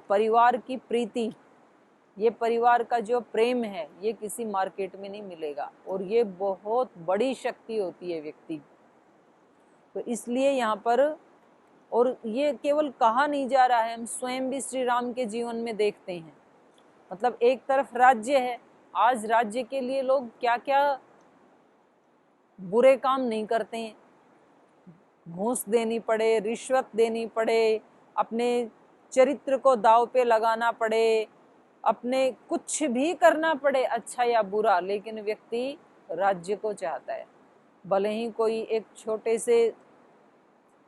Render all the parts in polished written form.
परिवार की प्रीति, ये परिवार का जो प्रेम है, ये किसी मार्केट में नहीं मिलेगा, और ये बहुत बड़ी शक्ति होती है व्यक्ति। तो इसलिए यहाँ पर, और ये केवल कहा नहीं जा रहा है, हम स्वयं भी श्री राम के जीवन में देखते हैं। मतलब एक तरफ राज्य है, आज राज्य के लिए लोग क्या क्या बुरे काम नहीं करते हैं, घूस देनी पड़े, रिश्वत देनी पड़े, अपने चरित्र को दांव पे लगाना पड़े, अपने कुछ भी करना पड़े, अच्छा या बुरा, लेकिन व्यक्ति राज्य को चाहता है। भले ही कोई एक छोटे से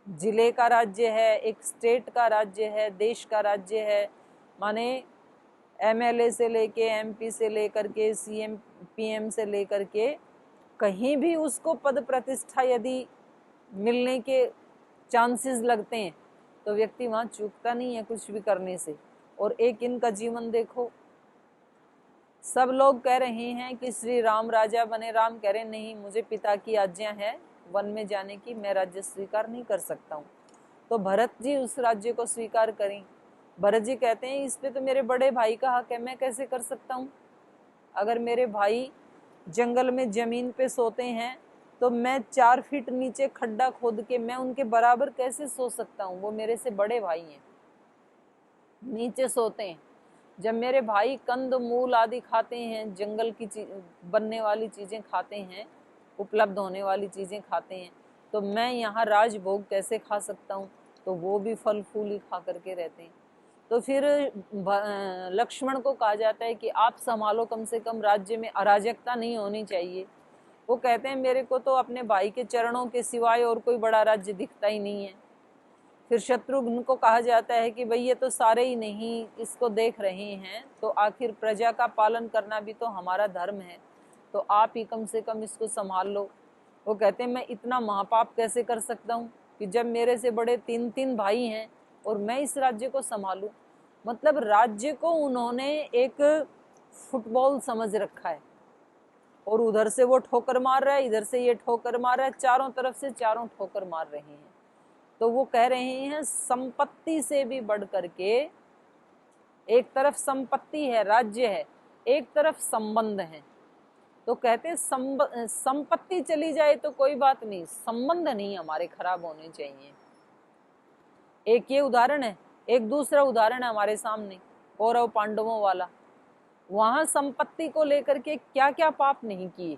जिले का राज्य है, एक स्टेट का राज्य है, देश का राज्य है, माने एमएलए से लेके एमपी से लेकर के सीएम पीएम से लेकर के कहीं भी उसको पद प्रतिष्ठा यदि मिलने के चांसेस लगते हैं तो व्यक्ति वहां चूकता नहीं है कुछ भी करने से। और एक इनका जीवन देखो, सब लोग कह रहे हैं कि श्री राम राजा बने, राम कह रहे नहीं, मुझे पिता की आज्ञा है वन में जाने की, मैं राज्य स्वीकार नहीं कर सकता हूँ। तो भरत जी उस राज्य को स्वीकार करें। भरत जी कहते हैं इस पे तो मेरे बड़े भाई का हक है, मैं कैसे कर सकता हूँ? अगर मेरे भाई जंगल में जमीन पे सोते हैं तो मैं 4 फीट नीचे खड्डा खोद के मैं उनके बराबर कैसे सो सकता हूँ? वो मेरे से बड़े भाई हैं, नीचे सोते हैं। जब मेरे भाई कंद मूल आदि खाते हैं, जंगल की बनने वाली चीजें खाते हैं, उपलब्ध होने वाली चीजें खाते हैं, तो मैं यहाँ राजभोग कैसे खा सकता हूँ? तो वो भी फल फूल ही खा करके रहते हैं। तो फिर लक्ष्मण को कहा जाता है कि आप संभालो, कम से कम राज्य में अराजकता नहीं होनी चाहिए। वो कहते हैं मेरे को तो अपने भाई के चरणों के सिवाय और कोई बड़ा राज्य दिखता ही नहीं है। फिर शत्रुघ्न को कहा जाता है कि भाई ये तो सारे ही नहीं इसको देख रहे हैं, तो आखिर प्रजा का पालन करना भी तो हमारा धर्म है, तो आप ही कम से कम इसको संभाल लो। वो कहते हैं मैं इतना महापाप कैसे कर सकता हूँ कि जब मेरे से बड़े 3 भाई हैं और मैं इस राज्य को संभालूं। मतलब राज्य को उन्होंने एक फुटबॉल समझ रखा है, और उधर से वो ठोकर मार रहा है, इधर से ये ठोकर मार रहा है, चारों तरफ से चारों ठोकर मार रहे हैं। तो वो कह रहे हैं संपत्ति से भी बढ़ करके, एक तरफ संपत्ति है, राज्य है, एक तरफ संबंध है। तो कहते हैं संपत्ति चली जाए तो कोई बात नहीं, संबंध नहीं हमारे खराब होने चाहिए। एक ये उदाहरण है। एक दूसरा उदाहरण है हमारे सामने, कौरव पांडवों वाला। वहां संपत्ति को लेकर के क्या क्या पाप नहीं किए,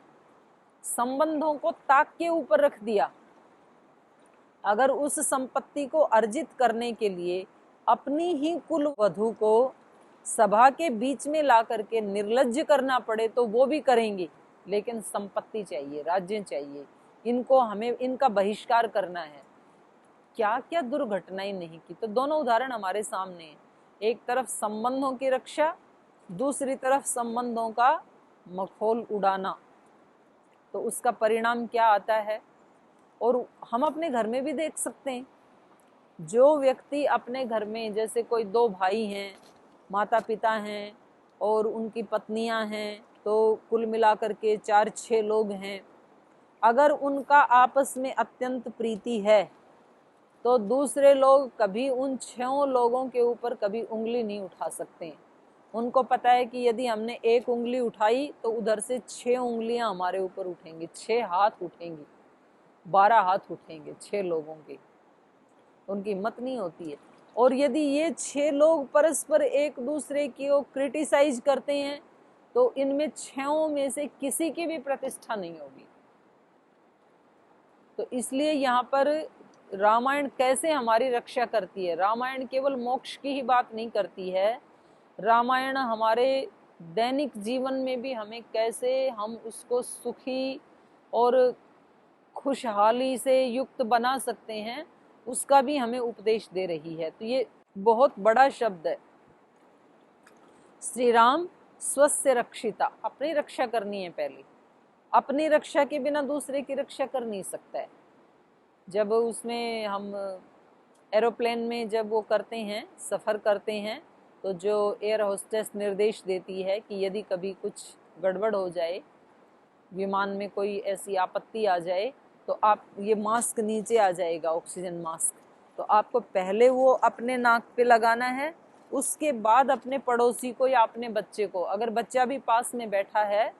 संबंधों को ताक के ऊपर रख दिया। अगर उस संपत्ति को अर्जित करने के लिए अपनी ही कुल वधू को सभा के बीच में ला करके निर्लज्ज करना पड़े तो वो भी करेंगे, लेकिन संपत्ति चाहिए, राज्य चाहिए, इनको हमें इनका बहिष्कार करना है। क्या क्या दुर्घटनाएं नहीं की। तो दोनों उदाहरण हमारे सामने हैं। एक तरफ संबंधों की रक्षा, दूसरी तरफ संबंधों का मखौल उड़ाना। तो उसका परिणाम क्या आता है, और हम अपने घर में भी देख सकते हैं। जो व्यक्ति अपने घर में, जैसे कोई 2 भाई हैं, माता पिता हैं और उनकी पत्नियां हैं, तो कुल मिलाकर के 4-6 लोग हैं, अगर उनका आपस में अत्यंत प्रीति है तो दूसरे लोग कभी उन 6 लोगों के ऊपर कभी उंगली नहीं उठा सकते। उनको पता है कि यदि हमने 1 उंगली उठाई तो उधर से 6 उंगलियां हमारे ऊपर उठेंगी, 6 हाथ उठेंगी, 12 हाथ उठेंगे 6 लोगों के। उनकी हिम्मत नहीं होती है। और यदि ये 6 लोग परस्पर एक दूसरे की को क्रिटिसाइज करते हैं तो इनमें 6 में से किसी की भी प्रतिष्ठा नहीं होगी। तो इसलिए यहाँ पर रामायण कैसे हमारी रक्षा करती है। रामायण केवल मोक्ष की ही बात नहीं करती है, रामायण हमारे दैनिक जीवन में भी हमें कैसे हम उसको सुखी और खुशहाली से युक्त बना सकते हैं, उसका भी हमें उपदेश दे रही है। तो ये बहुत बड़ा शब्द है। श्री राम स्वस्य रक्षिता, अपनी रक्षा करनी है पहले, अपनी रक्षा के बिना दूसरे की रक्षा कर नहीं सकता है। जब उसमें हम एरोप्लेन में जब वो करते हैं, सफ़र करते हैं, तो जो एयर होस्टेस निर्देश देती है कि यदि कभी कुछ गड़बड़ हो जाए, विमान में कोई ऐसी आपत्ति आ जाए, तो आप ये मास्क नीचे आ जाएगा, ऑक्सीजन मास्क, तो आपको पहले वो अपने नाक पे लगाना है उसके बाद अपने पड़ोसी को या अपने बच्चे को, अगर बच्चा भी पास में बैठा है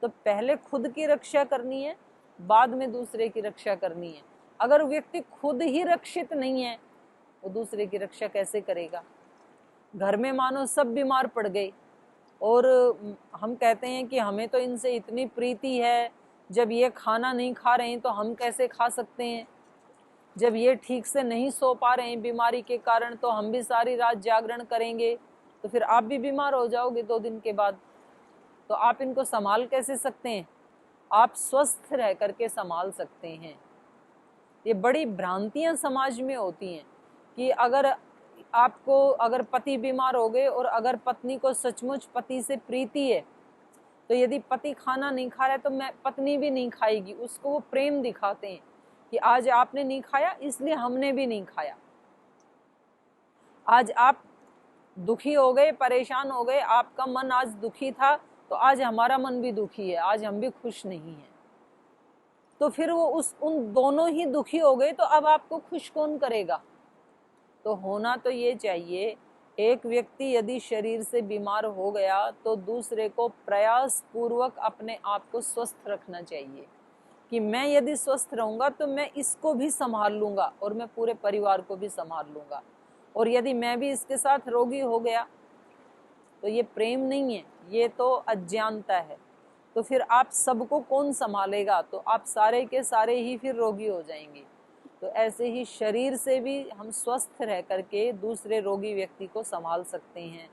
तो पहले खुद की रक्षा करनी है, बाद में दूसरे की रक्षा करनी है। अगर व्यक्ति खुद ही रक्षित नहीं है, वो दूसरे की रक्षा कैसे करेगा? घर में मानो सब बीमार पड़ गए और हम कहते हैं कि हमें तो इनसे इतनी प्रीति है, जब ये खाना नहीं खा रहे हैं तो हम कैसे खा सकते हैं, जब ये ठीक से नहीं सो पा रहे हैं बीमारी के कारण तो हम भी सारी रात जागरण करेंगे, तो फिर आप भी बीमार हो जाओगे 2 दिन के बाद। तो आप इनको संभाल कैसे सकते हैं? आप स्वस्थ रह करके संभाल सकते हैं। ये बड़ी भ्रांतियां समाज में होती हैं कि अगर पति बीमार हो गए और अगर पत्नी को सचमुच पति से प्रीति है तो यदि पति खाना नहीं खा रहा है तो पत्नी भी नहीं खाएगी। उसको वो प्रेम दिखाते हैं कि आज आपने नहीं खाया इसलिए हमने भी नहीं खाया, आज आप दुखी हो गए, परेशान हो गए, आपका मन आज दुखी था तो आज हमारा मन भी दुखी है, आज हम भी खुश नहीं हैं। तो फिर वो उन दोनों ही दुखी हो गए तो अब आपको खुश कौन करेगा? तो होना तो ये चाहिए, एक व्यक्ति यदि शरीर से बीमार हो गया तो दूसरे को प्रयास पूर्वक अपने आप को स्वस्थ रखना चाहिए कि मैं यदि स्वस्थ रहूंगा तो मैं इसको भी संभाल लूंगा और मैं पूरे परिवार को भी संभाल लूंगा। और यदि मैं भी इसके साथ रोगी हो गया तो ये प्रेम नहीं है, ये तो अज्ञानता है। तो फिर आप सबको कौन संभालेगा? तो आप सारे के सारे ही फिर रोगी हो जाएंगे। तो ऐसे ही शरीर से भी हम स्वस्थ रह करके दूसरे रोगी व्यक्ति को संभाल सकते हैं,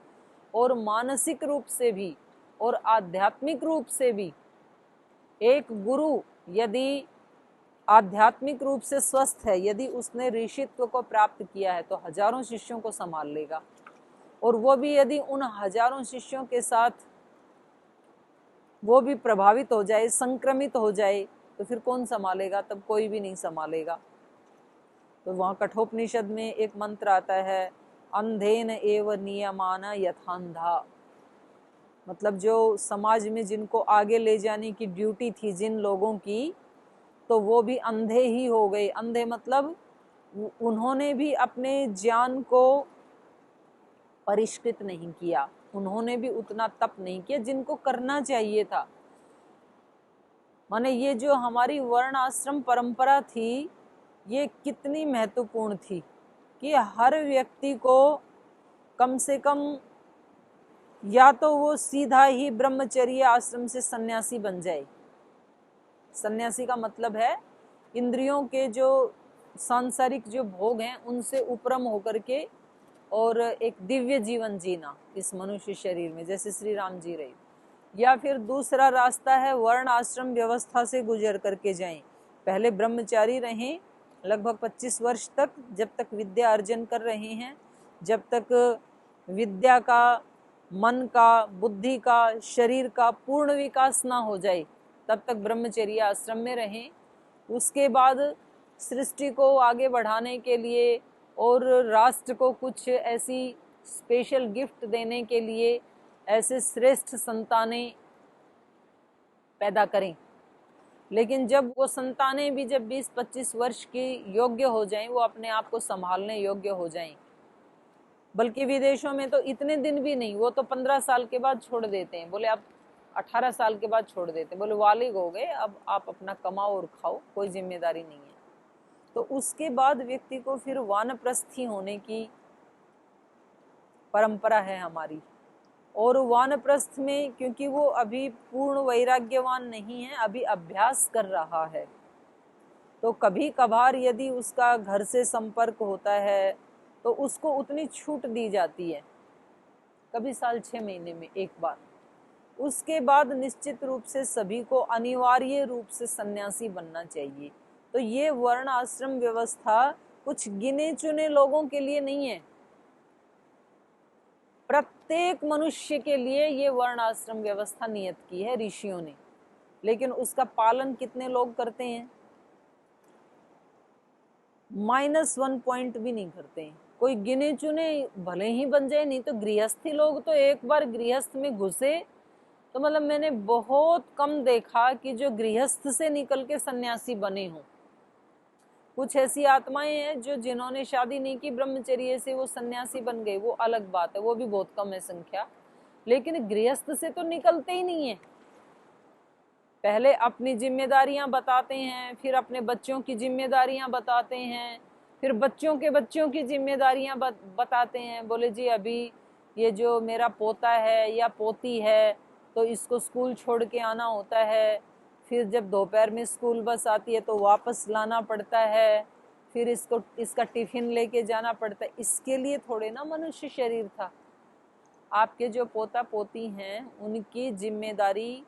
और मानसिक रूप से भी और आध्यात्मिक रूप से भी। एक गुरु यदि आध्यात्मिक रूप से स्वस्थ है, यदि उसने ऋषित्व को प्राप्त किया है तो हजारों शिष्यों को संभाल लेगा, और वो भी यदि उन हजारों शिष्यों के साथ वो भी प्रभावित हो जाए, संक्रमित हो जाए, तो फिर कौन संभालेगा? तब कोई भी नहीं संभालेगा। तो वहाँ कठोपनिषद में एक मंत्र आता है, अंधेन एव नियमान यथांधा। मतलब जो समाज में जिनको आगे ले जाने की ड्यूटी थी जिन लोगों की, तो वो भी अंधे ही हो गए। अंधे मतलब उन्होंने भी अपने ज्ञान को परिष्कृत नहीं किया, उन्होंने भी उतना तप नहीं किया जिनको करना चाहिए था। माने ये जो हमारी वर्ण आश्रम परंपरा थी ये कितनी महत्वपूर्ण थी कि हर व्यक्ति को कम से कम या तो वो सीधा ही ब्रह्मचर्य आश्रम से सन्यासी बन जाए। सन्यासी का मतलब है इंद्रियों के जो सांसारिक जो भोग हैं उनसे उपरम होकर के और एक दिव्य जीवन जीना इस मनुष्य शरीर में, जैसे श्री राम जी रहे। या फिर दूसरा रास्ता है वर्ण आश्रम व्यवस्था से गुजर करके जाएं। पहले ब्रह्मचारी रहें लगभग 25 वर्ष तक, जब तक विद्या अर्जन कर रहे हैं, जब तक विद्या का, मन का, बुद्धि का, शरीर का पूर्ण विकास ना हो जाए तब तक ब्रह्मचर्य आश्रम में रहें। उसके बाद सृष्टि को आगे बढ़ाने के लिए और राष्ट्र को कुछ ऐसी स्पेशल गिफ्ट देने के लिए ऐसे श्रेष्ठ संतानें पैदा करें। लेकिन जब वो संतानें भी जब 20-25 वर्ष की योग्य हो जाएं, वो अपने आप को संभालने योग्य हो जाएं, बल्कि विदेशों में तो इतने दिन भी नहीं, वो तो 15 साल के बाद छोड़ देते हैं, बोले अब 18 साल के बाद छोड़ देते हैं, बोले वालिग हो गए अब आप अपना कमाओ और खाओ, कोई जिम्मेदारी नहीं है। तो उसके बाद व्यक्ति को फिर वानप्रस्थी होने की परंपरा है हमारी। और वानप्रस्थ में क्योंकि वो अभी पूर्ण वैराग्यवान नहीं है, अभी अभ्यास कर रहा है, तो कभी कभार यदि उसका घर से संपर्क होता है तो उसको उतनी छूट दी जाती है, कभी साल 6 महीने में एक बार। उसके बाद निश्चित रूप से सभी को अनिवार्य रूप से सन्यासी बनना चाहिए। तो ये वर्ण आश्रम व्यवस्था कुछ गिने चुने लोगों के लिए नहीं है, प्रत्येक मनुष्य के लिए ये वर्ण आश्रम व्यवस्था नियत की है ऋषियों ने। लेकिन उसका पालन कितने लोग करते हैं? -1 पॉइंट भी नहीं करते हैं। कोई गिने चुने भले ही बन जाए, नहीं तो गृहस्थी लोग तो एक बार गृहस्थ में घुसे तो मतलब मैंने बहुत कम देखा कि जो गृहस्थ से निकल के सन्यासी बने हों। कुछ ऐसी आत्माएं हैं जो जिन्होंने शादी नहीं की, ब्रह्मचर्य से वो सन्यासी बन गए, वो अलग बात है, वो भी बहुत कम है संख्या। लेकिन गृहस्थ से तो निकलते ही नहीं है। पहले अपनी जिम्मेदारियां बताते हैं, फिर अपने बच्चों की जिम्मेदारियां बताते हैं, फिर बच्चों के बच्चों की जिम्मेदारियां बताते हैं। बोले जी अभी ये जो मेरा पोता है या पोती है तो इसको स्कूल छोड़ के आना होता है, फिर जब दोपहर में स्कूल बस आती है तो वापस लाना पड़ता है, फिर इसका टिफिन लेके जाना पड़ता है। इसके लिए थोड़े ना मनुष्य शरीर था। आपके जो पोता पोती हैं उनकी जिम्मेदारी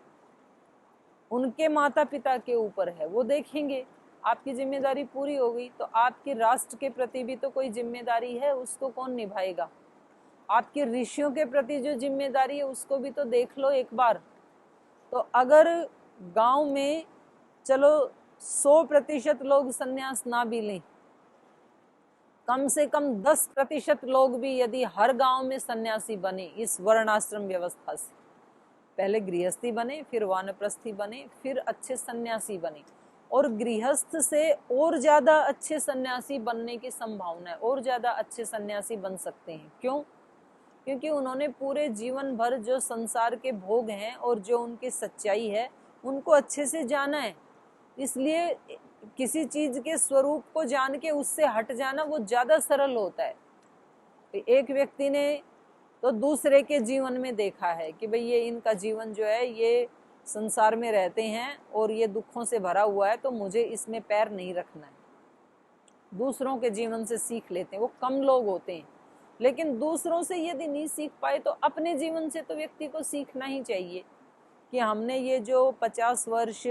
उनके माता पिता के ऊपर है, वो देखेंगे। आपकी जिम्मेदारी पूरी हो गई तो आपके राष्ट्र के प्रति भी तो कोई जिम्मेदारी है, उसको कौन निभाएगा? आपके ऋषियों के प्रति जो जिम्मेदारी है उसको भी तो देख लो एक बार। तो अगर गांव में चलो 100% लोग संन्यास ना भी लें, कम से कम 10% लोग भी यदि हर गांव में सन्यासी बने इस वर्णाश्रम व्यवस्था से, पहले गृहस्थी बने, फिर वानप्रस्थी बने, फिर अच्छे सन्यासी बने, और गृहस्थ से और ज्यादा अच्छे सन्यासी बनने की संभावना है, और ज्यादा अच्छे सन्यासी बन सकते हैं। क्यों? क्योंकि उन्होंने पूरे जीवन भर जो संसार के भोग हैं और जो उनकी सच्चाई है उनको अच्छे से जाना है। इसलिए किसी चीज के स्वरूप को जान के उससे हट जाना वो ज्यादा सरल होता है। एक व्यक्ति ने तो दूसरे के जीवन में देखा है कि भाई ये इनका जीवन जो है ये संसार में रहते हैं और ये दुखों से भरा हुआ है, तो मुझे इसमें पैर नहीं रखना है। दूसरों के जीवन से सीख लेते हैं, वो कम लोग होते हैं। लेकिन दूसरों से यदि नहीं सीख पाए तो अपने जीवन से तो व्यक्ति को सीखना ही चाहिए कि हमने ये जो 50 वर्ष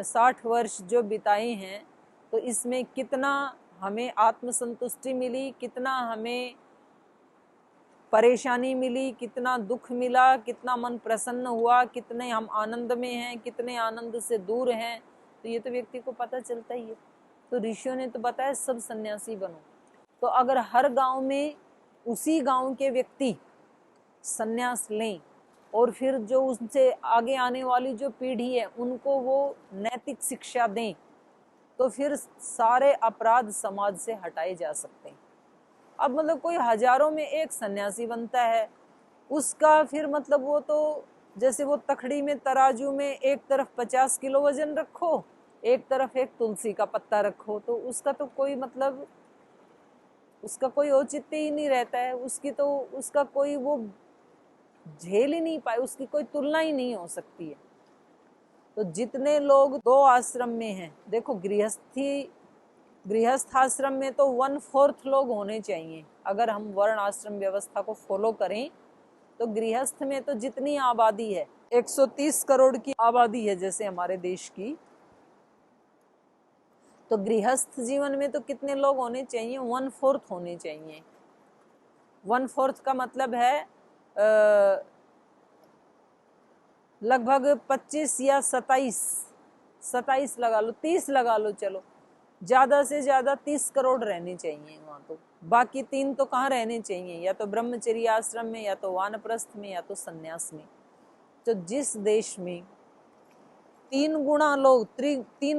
60 वर्ष जो बिताए हैं तो इसमें कितना हमें आत्मसंतुष्टि मिली, कितना हमें परेशानी मिली, कितना दुख मिला, कितना मन प्रसन्न हुआ, कितने हम आनंद में हैं, कितने आनंद से दूर हैं, तो ये तो व्यक्ति को पता चलता ही है। तो ऋषियों ने तो बताया सब सन्यासी बनो। तो अगर हर गांव में उसी गांव के व्यक्ति सन्यास लें और फिर जो उनसे आगे आने वाली जो पीढ़ी है उनको वो नैतिक शिक्षा दें, तो फिर सारे अपराध समाज से हटाए जा सकते हैं। अब मतलब कोई हजारों में एक सन्यासी बनता है, उसका फिर मतलब वो तो जैसे वो तखड़ी में तराजू में एक तरफ 50 किलो वजन रखो, एक तरफ एक तुलसी का पत्ता रखो, तो उसका तो कोई मतलब उसका कोई औचित्य ही नहीं रहता है, उसका कोई वो झेल ही नहीं पाए, उसकी कोई तुलना ही नहीं हो सकती है। तो जितने लोग 2 आश्रम में हैं, देखो गृहस्थ आश्रम में तो 1/4 लोग होने चाहिए। अगर हम वर्ण आश्रम व्यवस्था को फॉलो करें तो गृहस्थ में तो जितनी आबादी है 130 करोड़ की आबादी है जैसे हमारे देश की, तो गृहस्थ जीवन में तो कितने लोग होने चाहिए? 1/4 होने चाहिए। 1/4 का मतलब है लगभग 25 या 27 लगा लो, 30 लगा लो, चलो ज्यादा से ज्यादा 30 करोड़ रहने चाहिए वहां। तो बाकी 3 तो कहाँ रहने चाहिए? या तो ब्रह्मचर्य आश्रम में, या तो वानप्रस्थ में, या तो सन्यास में। तो जिस देश में 3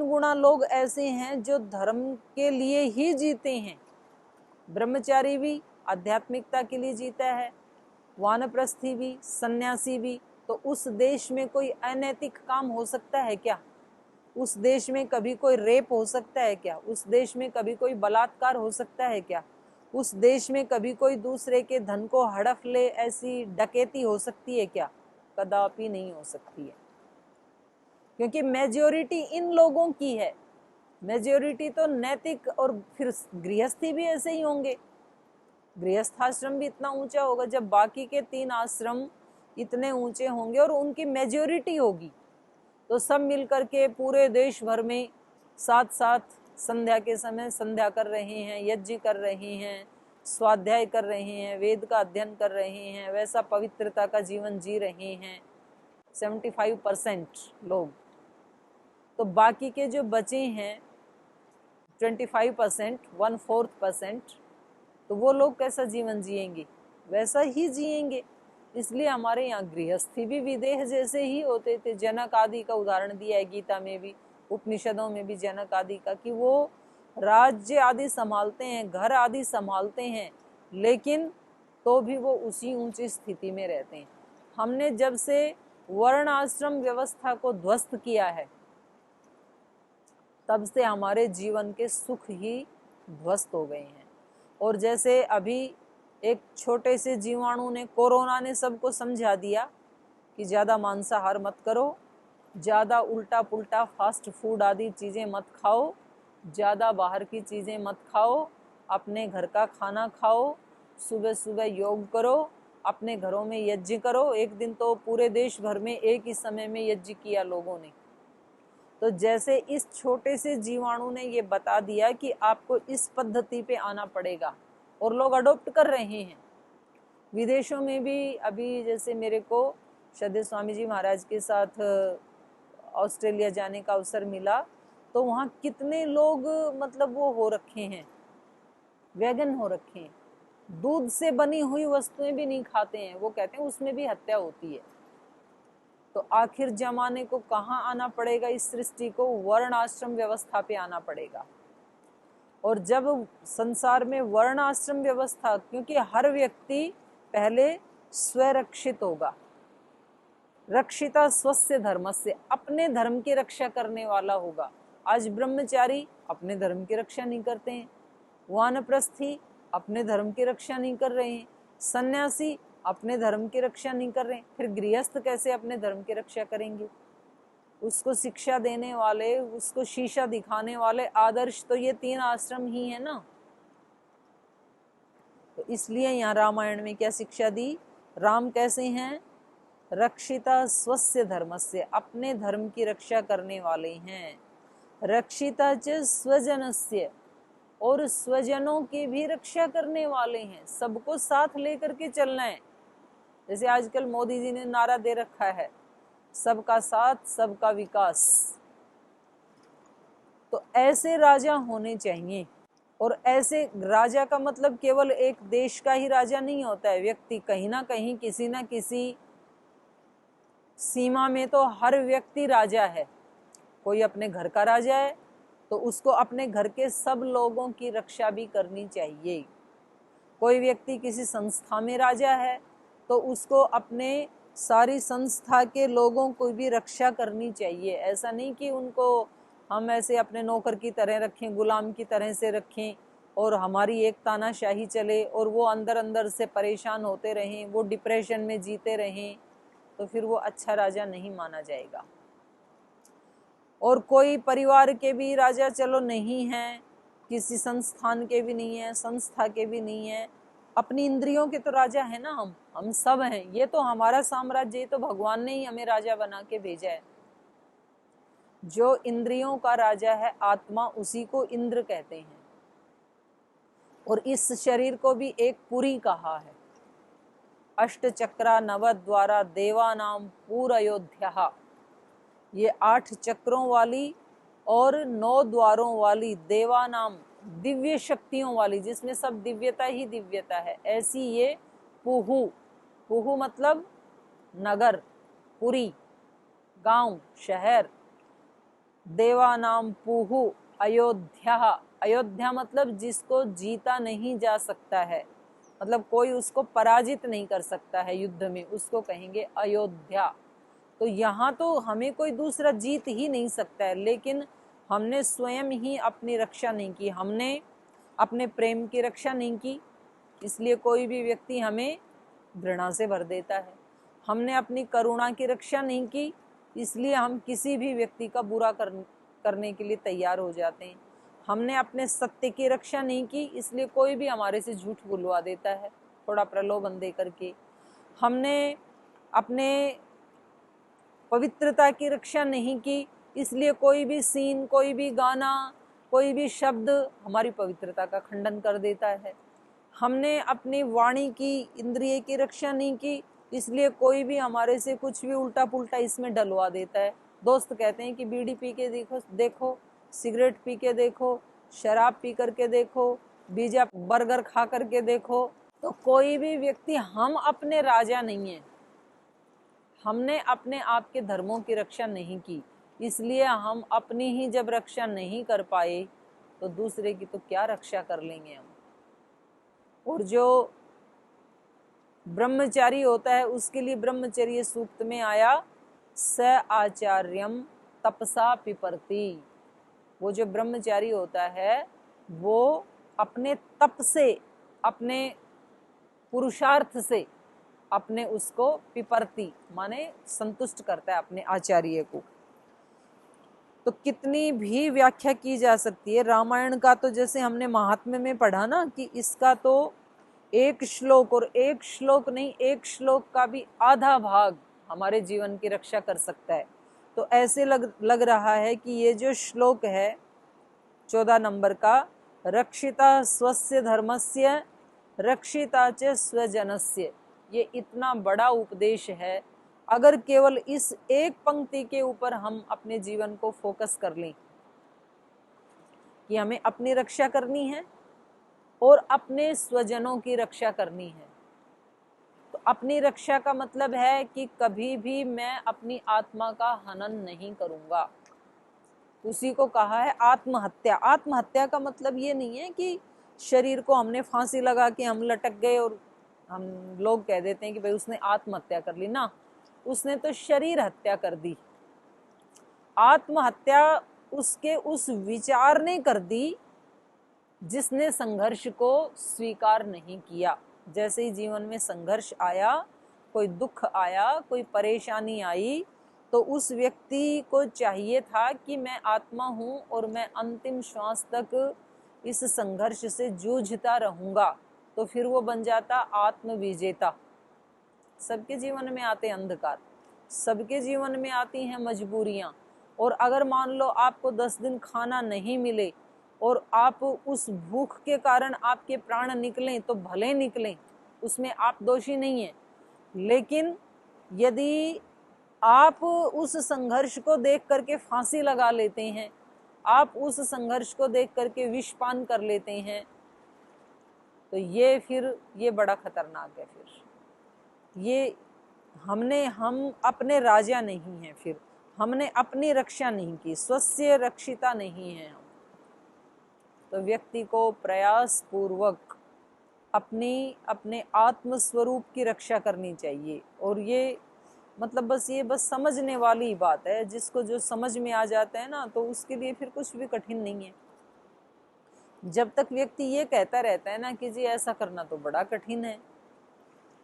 गुणा लोग ऐसे हैं जो धर्म के लिए ही जीते हैं, ब्रह्मचारी भी आध्यात्मिकता के लिए जीता है, वानप्रस्थी भी, सन्यासी भी, तो उस देश में कोई अनैतिक काम हो सकता है क्या? उस देश में कभी कोई रेप हो सकता है क्या? उस देश में कभी कोई बलात्कार हो सकता है क्या? उस देश में कभी कोई दूसरे के धन को हड़प ले, ऐसी डकैती हो सकती है क्या? कदापि नहीं हो सकती है, क्योंकि मेजॉरिटी इन लोगों की है। मेजॉरिटी तो नैतिक, और फिर गृहस्थी भी ऐसे ही होंगे। गृहस्थ आश्रम भी इतना ऊंचा होगा जब बाकी के 3 आश्रम इतने ऊंचे होंगे और उनकी मेजॉरिटी होगी, तो सब मिलकर के पूरे देश भर में साथ साथ संध्या के समय संध्या कर रहे हैं, यज्ञ कर रहे हैं, स्वाध्याय कर रहे हैं, वेद का अध्ययन कर रहे हैं, वैसा पवित्रता का जीवन जी रहे हैं 75% लोग। तो बाकी के जो बचे हैं 25%, 1/4%, तो वो लोग कैसा जीवन जिएंगे? वैसा ही जिएंगे। इसलिए हमारे यहाँ गृहस्थी भी विदेह जैसे ही होते थे। जनक आदि का उदाहरण दिया है गीता में भी, उपनिषदों में भी जनक आदि का, कि वो राज्य आदि संभालते हैं, घर आदि संभालते हैं, लेकिन तो भी वो उसी ऊंची स्थिति में रहते हैं। हमने जब से वर्ण आश्रम व्यवस्था को ध्वस्त किया है, तब से हमारे जीवन के सुख ही ध्वस्त हो गए हैं। और जैसे अभी एक छोटे से जीवाणु ने, कोरोना ने सबको समझा दिया कि ज़्यादा मांसाहार मत करो, ज़्यादा उल्टा पुल्टा फास्ट फूड आदि चीज़ें मत खाओ, ज़्यादा बाहर की चीज़ें मत खाओ, अपने घर का खाना खाओ, सुबह सुबह योग करो, अपने घरों में यज्ञ करो। एक दिन तो पूरे देश भर में एक ही समय में यज्ञ किया लोगों ने। तो जैसे इस छोटे से जीवाणु ने ये बता दिया कि आपको इस पद्धति पे आना पड़ेगा, और लोग अडॉप्ट कर रहे हैं। विदेशों में भी अभी जैसे मेरे को श्रद्धेय स्वामी जी महाराज के साथ ऑस्ट्रेलिया जाने का अवसर मिला, तो वहाँ कितने लोग मतलब वो हो रखे हैं, वेगन हो रखे हैं, दूध से बनी हुई वस्तुएं भी नहीं खाते हैं। वो कहते हैं उसमें भी हत्या होती है। तो आखिर जमाने को कहाँ आना पड़ेगा? इस सृष्टि को वर्ण आश्रम व्यवस्था पे आना पड़ेगा। और जब संसार में वर्ण आश्रम व्यवस्था, क्योंकि हर व्यक्ति पहले स्वरक्षित होगा, रक्षिता स्वस्य धर्मस्य, अपने धर्म की रक्षा करने वाला होगा। आज ब्रह्मचारी अपने धर्म की रक्षा नहीं करते हैं, वानप्रस्थी अपने धर्म की रक्षा नहीं कर रहे हैं, सन्यासी अपने धर्म की रक्षा नहीं कर रहे हैं, फिर गृहस्थ कैसे अपने धर्म की रक्षा करेंगे? उसको शिक्षा देने वाले, उसको शीशा दिखाने वाले आदर्श तो ये 3 आश्रम ही है ना। तो इसलिए यहाँ रामायण में क्या शिक्षा दी? राम कैसे हैं? रक्षिता स्वस्य धर्मस्य, अपने धर्म की रक्षा करने वाले हैं। रक्षिता च स्वजनस्य, और स्वजनों की भी रक्षा करने वाले हैं। सबको साथ लेकर के चलना है। जैसे आजकल मोदी जी ने नारा दे रखा है, सबका साथ सबका विकास। तो ऐसे राजा होने चाहिए। और ऐसे राजा का मतलब केवल एक देश का ही राजा नहीं होता है। व्यक्ति कहीं ना कहीं, किसी ना किसी सीमा में तो हर व्यक्ति राजा है। कोई अपने घर का राजा है, तो उसको अपने घर के सब लोगों की रक्षा भी करनी चाहिए। कोई व्यक्ति किसी संस्था में राजा है, तो उसको अपने सारी संस्था के लोगों को भी रक्षा करनी चाहिए। ऐसा नहीं कि उनको हम ऐसे अपने नौकर की तरह रखें, गुलाम की तरह से रखें, और हमारी एक तानाशाही चले और वो अंदर अंदर से परेशान होते रहें, वो डिप्रेशन में जीते रहें, तो फिर वो अच्छा राजा नहीं माना जाएगा। और कोई परिवार के भी राजा चलो नहीं है, किसी संस्थान के भी नहीं है, संस्था के भी नहीं है, अपनी इंद्रियों के तो राजा है ना। हम सब हैं। ये तो हमारा साम्राज्य, ये तो भगवान ने ही हमें राजा बना के भेजा है। जो इंद्रियों का राजा है आत्मा, उसी को इंद्र कहते हैं। और इस शरीर को भी एक पुरी कहा है। अष्ट चक्रा नवद्वारा देवानाम पूर अयोध्या, ये 8 चक्रों वाली और 9 द्वारों वाली देवानाम, दिव्य शक्तियों वाली, जिसमें सब दिव्यता ही दिव्यता है, ऐसी ये पुहु। पुहु मतलब नगर, पुरी, गांव, शहर। देवानाम पुहु अयोध्या, अयोध्या मतलब जिसको जीता नहीं जा सकता है, मतलब कोई उसको पराजित नहीं कर सकता है युद्ध में, उसको कहेंगे अयोध्या। तो यहाँ तो हमें कोई दूसरा जीत ही नहीं सकता है, लेकिन हमने स्वयं ही अपनी रक्षा नहीं की, हमने अपने प्रेम की रक्षा नहीं की, इसलिए कोई भी व्यक्ति हमें घृणा से भर देता है। हमने अपनी करुणा की रक्षा नहीं की, इसलिए हम किसी भी व्यक्ति का बुरा करने के लिए तैयार हो जाते हैं। हमने अपने सत्य की रक्षा नहीं की, इसलिए कोई भी हमारे से झूठ बुलवा देता है, थोड़ा प्रलोभन दे करके। हमने अपने पवित्रता की रक्षा नहीं की, इसलिए कोई भी सीन, कोई भी गाना, कोई भी शब्द हमारी पवित्रता का खंडन कर देता है। हमने अपनी वाणी की, इंद्रिय की रक्षा नहीं की, इसलिए कोई भी हमारे से कुछ भी उल्टा पुल्टा इसमें डलवा देता है। दोस्त कहते हैं कि बीड़ी पी के देखो, सिगरेट पी के देखो, शराब पी करके देखो, पिज़्ज़ा बर्गर खा करके देखो। तो कोई भी व्यक्ति, हम अपने राजा नहीं है, हमने अपने आप के धर्मों की रक्षा नहीं की, इसलिए हम अपनी ही जब रक्षा नहीं कर पाए, तो दूसरे की तो क्या रक्षा कर लेंगे हम। और जो ब्रह्मचारी होता है उसके लिए ब्रह्मचर्य सूक्त में आया स आचार्यम तपसा पिपरति। वो जो ब्रह्मचारी होता है वो अपने तप से, अपने पुरुषार्थ से अपने उसको पिपरति माने संतुष्ट करता है अपने आचार्य को। तो कितनी भी व्याख्या की जा सकती है। रामायण का तो जैसे हमने महात्म्य में पढ़ा ना कि इसका तो एक श्लोक, और एक श्लोक नहीं, एक श्लोक का भी आधा भाग हमारे जीवन की रक्षा कर सकता है। तो ऐसे लग रहा है कि ये जो श्लोक है 14 नंबर का, रक्षिता स्वस्य धर्मस्य रक्षिता च स्वजनस्य, ये इतना बड़ा उपदेश है। अगर केवल इस एक पंक्ति के ऊपर हम अपने जीवन को फोकस कर लें कि हमें अपनी रक्षा करनी है और अपने स्वजनों की रक्षा करनी है, तो अपनी रक्षा का मतलब है कि कभी भी मैं अपनी आत्मा का हनन नहीं करूंगा। उसी को कहा है आत्महत्या। आत्महत्या का मतलब ये नहीं है कि शरीर को हमने फांसी लगा के हम लटक गए और हम लोग कह देते हैं कि भाई उसने आत्महत्या कर ली ना, उसने तो शरीर हत्या कर दी। आत्महत्या उसके उस विचार ने कर दी जिसने संघर्ष को स्वीकार नहीं किया। जैसे ही जीवन में संघर्ष आया, कोई दुख आया, कोई परेशानी आई, तो उस व्यक्ति को चाहिए था कि मैं आत्मा हूं और मैं अंतिम श्वास तक इस संघर्ष से जूझता रहूंगा, तो फिर वो बन जाता आत्मविजेता। सबके जीवन में आते अंधकार, सबके जीवन में आती हैं मजबूरियां, और अगर मान लो आपको 10 दिन खाना नहीं मिले और आप उस भूख के कारण आपके प्राण निकलें तो भले निकलें, उसमें आप दोषी नहीं हैं। लेकिन यदि आप उस संघर्ष को देख करके फांसी लगा लेते हैं, आप उस संघर्ष को देख करके विषपान कर लेते हैं, तो ये बड़ा खतरनाक है। फिर ये हम अपने राजा नहीं हैं, फिर हमने अपनी रक्षा नहीं की, स्वस्य रक्षिता नहीं है हम। तो व्यक्ति को प्रयास पूर्वक अपने आत्म स्वरूप की रक्षा करनी चाहिए। और ये मतलब बस समझने वाली बात है, जिसको जो समझ में आ जाता है ना, तो उसके लिए फिर कुछ भी कठिन नहीं है। जब तक व्यक्ति ये कहता रहता है ना कि जी ऐसा करना तो बड़ा कठिन है,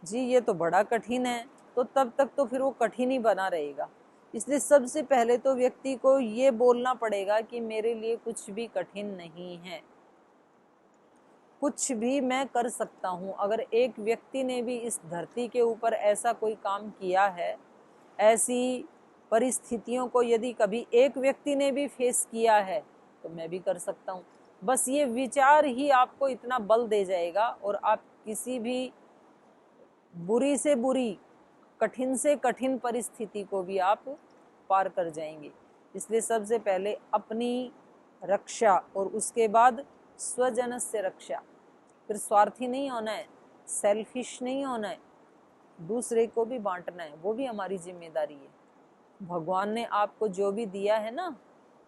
जी ये तो बड़ा कठिन है, तो तब तक तो फिर वो कठिन ही बना रहेगा। इसलिए सबसे पहले तो व्यक्ति को ये बोलना पड़ेगा कि मेरे लिए कुछ भी कठिन नहीं है, कुछ भी मैं कर सकता हूँ। अगर एक व्यक्ति ने भी इस धरती के ऊपर ऐसा कोई काम किया है, ऐसी परिस्थितियों को यदि कभी एक व्यक्ति ने भी फेस किया है, तो मैं भी कर सकता हूँ। बस ये विचार ही आपको इतना बल दे जाएगा और आप किसी भी बुरी से बुरी, कठिन से कठिन परिस्थिति को भी आप पार कर जाएंगे। इसलिए सबसे पहले अपनी रक्षा और उसके बाद स्वजन से रक्षा। फिर स्वार्थी नहीं होना है, सेल्फिश नहीं होना है, दूसरे को भी बांटना है, वो भी हमारी जिम्मेदारी है। भगवान ने आपको जो भी दिया है ना,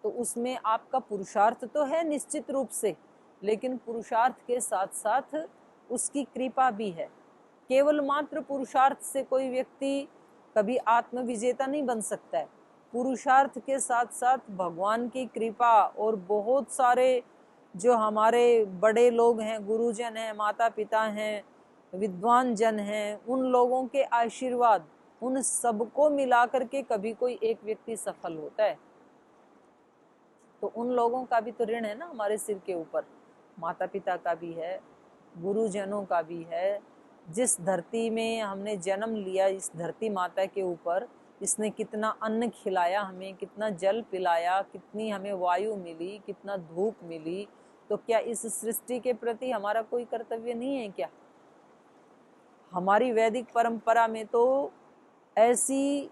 तो उसमें आपका पुरुषार्थ तो है निश्चित रूप से, लेकिन पुरुषार्थ के साथ साथ उसकी कृपा भी है। केवल मात्र पुरुषार्थ से कोई व्यक्ति कभी आत्मविजेता नहीं बन सकता है। पुरुषार्थ के साथ साथ भगवान की कृपा और बहुत सारे जो हमारे बड़े लोग हैं, गुरुजन हैं, माता पिता हैं, विद्वान जन हैं, उन लोगों के आशीर्वाद, उन सबको मिला करके कभी कोई एक व्यक्ति सफल होता है। तो उन लोगों का भी तो ऋण है ना हमारे सिर के ऊपर, माता पिता का भी है, गुरुजनों का भी है। जिस धरती में हमने जन्म लिया, इस धरती माता के ऊपर इसने कितना अन्न खिलाया हमें, कितना जल पिलाया, कितनी हमें वायु मिली, कितना धूप मिली, तो क्या इस सृष्टि के प्रति हमारा कोई कर्तव्य नहीं है क्या? हमारी वैदिक परंपरा में तो ऐसी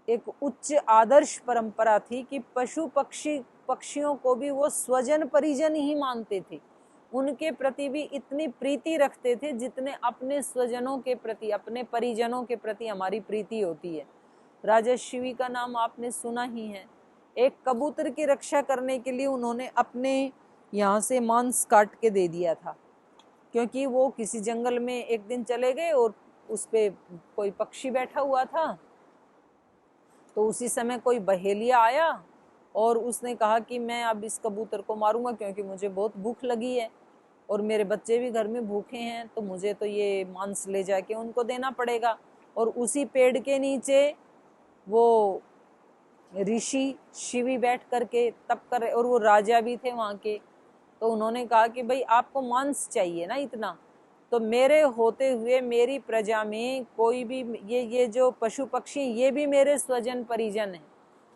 एक उच्च आदर्श परंपरा थी कि पशु पक्षियों को भी वो स्वजन परिजन ही मानते थे, उनके प्रति भी इतनी प्रीति रखते थे जितने अपने स्वजनों के प्रति, अपने परिजनों के प्रति हमारी प्रीति होती है। राजस्वी का नाम आपने सुना ही है। एक कबूतर की रक्षा करने के लिए उन्होंने अपने यहाँ से मांस काट के दे दिया था, क्योंकि वो किसी जंगल में एक दिन चले गए और उस पे कोई पक्षी बैठा हुआ था। तो उसी समय कोई बहेलिया आया और उसने कहा कि मैं अब इस कबूतर को मारूंगा, क्योंकि मुझे बहुत भूख लगी है और मेरे बच्चे भी घर में भूखे हैं, तो मुझे तो ये मांस ले जाके उनको देना पड़ेगा। और उसी पेड़ के नीचे वो ऋषि शिवी बैठ करके तप कर रहे, और वो राजा भी थे वहां के। तो उन्होंने कहा कि भाई आपको मांस चाहिए ना इतना, तो मेरे होते हुए मेरी प्रजा में कोई भी ये जो पशु पक्षी ये भी मेरे स्वजन परिजन हैं,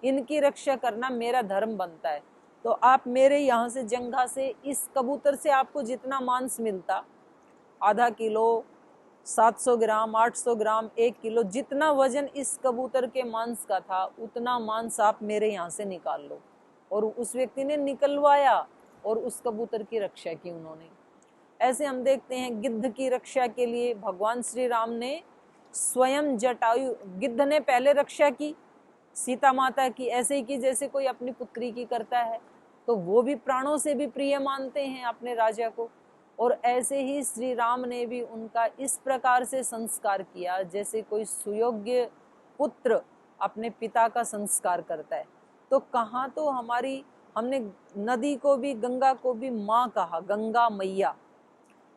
इनकी रक्षा करना मेरा धर्म बनता है। तो आप मेरे यहाँ से जंघा से इस कबूतर से आपको जितना मांस मिलता, आधा किलो, 700 ग्राम, 800 ग्राम, 1 किलो, जितना वजन इस कबूतर के मांस का था उतना मांस आप मेरे यहाँ से निकाल लो। और उस व्यक्ति ने निकलवाया और उस कबूतर की रक्षा की उन्होंने। ऐसे हम देखते हैं गिद्ध की रक्षा के लिए भगवान श्री राम ने स्वयं जटायु, गिद्ध ने पहले रक्षा की सीता माता की, ऐसे ही की जैसे कोई अपनी पुत्री की करता है, तो वो भी प्राणों से भी प्रिय मानते हैं अपने राजा को। और ऐसे ही श्री राम ने भी उनका इस प्रकार से संस्कार किया जैसे कोई सुयोग्य पुत्र अपने पिता का संस्कार करता है। तो कहाँ तो हमने नदी को भी, गंगा को भी माँ कहा, गंगा मैया।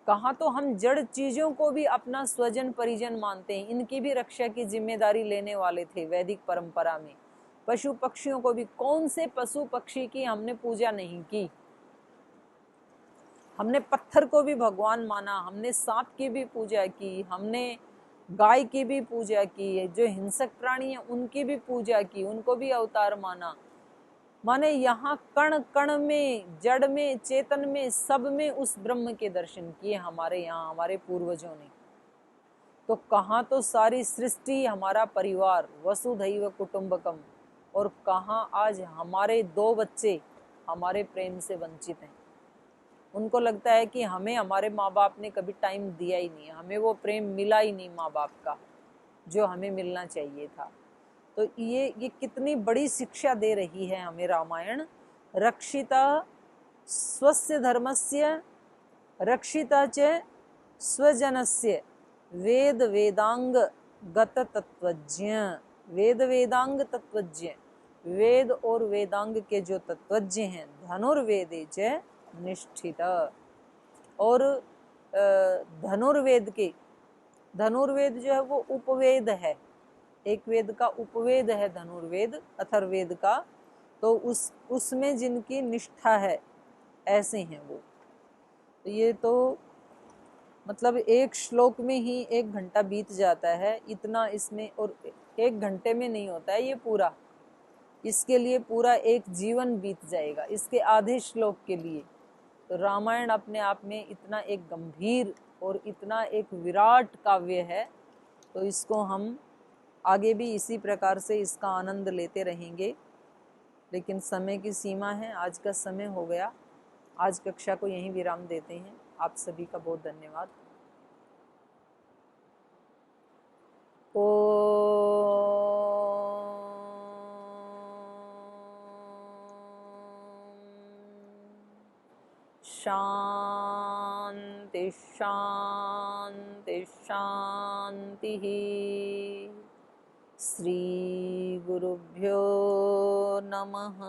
कहाँ तो हम जड़ चीजों को भी अपना स्वजन परिजन मानते हैं, इनकी भी रक्षा की जिम्मेदारी लेने वाले थे वैदिक परंपरा में। पशु पक्षियों को भी, कौन से पशु पक्षी की हमने पूजा नहीं की। हमने पत्थर को भी भगवान माना, हमने सांप की भी पूजा की, हमने गाय की भी पूजा की, जो हिंसक प्राणी है उनकी भी पूजा की, उनको भी अवतार माना। माने यहाँ कण कण में, जड़ में, चेतन में, सब में उस ब्रह्म के दर्शन किए हमारे यहाँ हमारे पूर्वजों ने। तो कहाँ तो सारी सृष्टि हमारा परिवार, वसुधैव कुटुंबकम, और कहाँ आज हमारे 2 बच्चे हमारे प्रेम से वंचित हैं। उनको लगता है कि हमें हमारे माँ बाप ने कभी टाइम दिया ही नहीं, हमें वो प्रेम मिला ही नहीं माँ बाप का जो हमें मिलना चाहिए था। तो ये कितनी बड़ी शिक्षा दे रही है हमें रामायण। रक्षिता स्वस्य धर्मस्य, रक्षिता च स्वजनस्य, वेद वेदांग गत तत्वज्ञ। वेद वेदांग तत्वज्ञ, वेद और वेदांग के जो तत्वज्ञ हैं, धनुर्वेदे च निष्ठित। और धनुर्वेद जो है वो उपवेद है, एक वेद का उपवेद है धनुर्वेद, अथर्ववेद का। तो उसमें जिनकी निष्ठा है ऐसे हैं वो। तो ये तो मतलब एक श्लोक में ही 1 घंटा बीत जाता है इतना इसमें, और 1 घंटे में नहीं होता है ये पूरा, इसके लिए पूरा एक जीवन बीत जाएगा इसके आधे श्लोक के लिए। तो रामायण अपने आप में इतना एक गंभीर और इतना एक विराट काव्य है, तो इसको हम आगे भी इसी प्रकार से इसका आनंद लेते रहेंगे। लेकिन समय की सीमा है, आज का समय हो गया। आज कक्षा को यहीं विराम देते हैं। आप सभी का बहुत धन्यवाद। शांति शांति शांति। श्री गुरुभ्यो नमः।